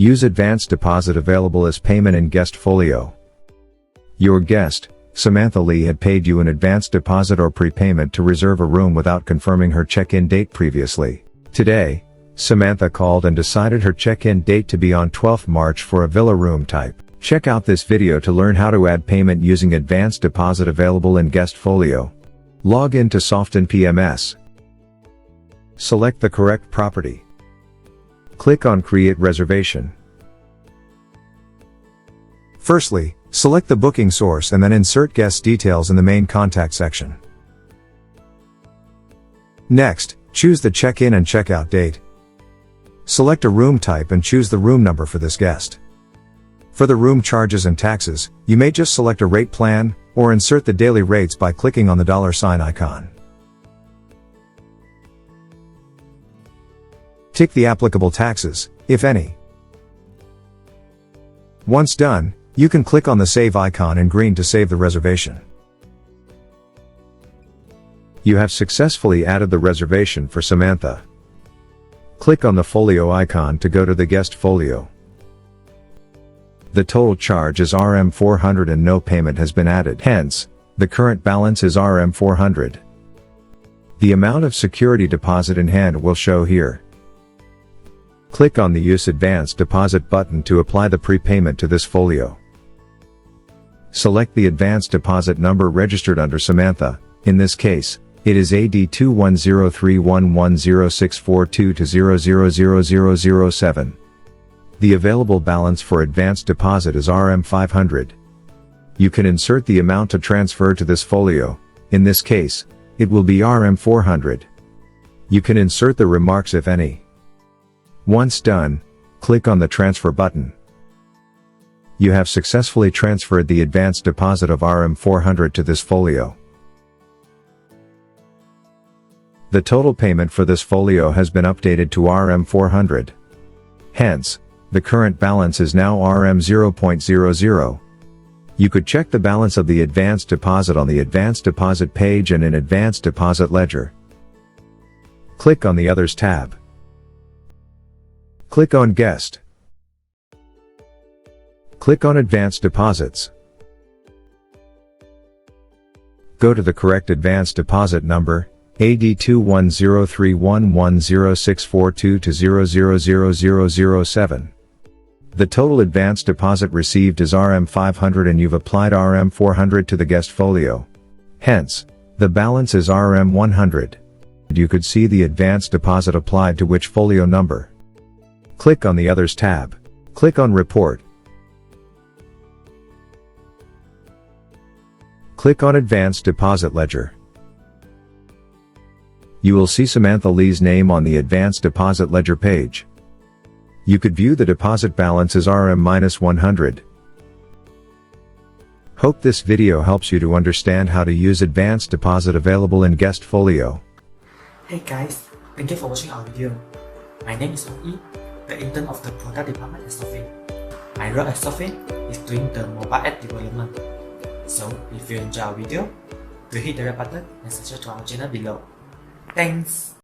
Use advanced deposit available as payment in Guest Folio. Your guest, Samantha Lee, had paid you an advance deposit or prepayment to reserve a room without confirming her check-in date previously. Today, Samantha called and decided her check-in date to be on 12th March for a villa room type. Check out this video to learn how to add payment using advance deposit available in Guest Folio. Log in to Softinn PMS. Select the correct property. Click on Create Reservation. Firstly, select the booking source and then insert guest details in the main contact section. Next, choose the check-in and check-out date. Select a room type and choose the room number for this guest. For the room charges and taxes, you may just select a rate plan, or insert the daily rates by clicking on the $ icon. Tick the applicable taxes, if any. Once done, you can click on the Save icon in green to save the reservation. You have successfully added the reservation for Samantha. Click on the Folio icon to go to the Guest Folio. The total charge is Rm 400 and no payment has been added. Hence, the current balance is Rm 400. The amount of security deposit in hand will show here. Click on the Use Advance Deposit button to apply the prepayment to this folio. Select the advance deposit number registered under Samantha. In this case, it is AD21031106422000007. The available balance for advance deposit is Rm 500. You can insert the amount to transfer to this folio. In this case, it will be Rm 400. You can insert the remarks if any. Once done, click on the Transfer button. You have successfully transferred the advance deposit of Rm 400 to this folio. The total payment for this folio has been updated to Rm 400. Hence, the current balance is now Rm 0.00. You could check the balance of the advance deposit on the advance deposit page and in advance deposit ledger. Click on the Others tab. Click on Guest. Click on Advanced Deposits. Go to the correct advance deposit number, AD21031106422000007. The total advance deposit received is Rm 500 and you've applied Rm 400 to the Guest Folio. Hence, the balance is Rm 100. You could see the advance deposit applied to which folio number. Click on the Others tab. Click on Report. Click on Advanced Deposit Ledger. You will see Samantha Lee's name on the Advanced Deposit Ledger page. You could view the deposit balance as Rm-100. Hope this video helps you to understand how to use advanced deposit available in Guest Folio. Hey guys, thank you for watching our video. My name is Yi, the intern of the product department at Softinn. My role at Softinn is doing the mobile app development. So if you enjoy our video, do hit the red button and subscribe to our channel below. Thanks!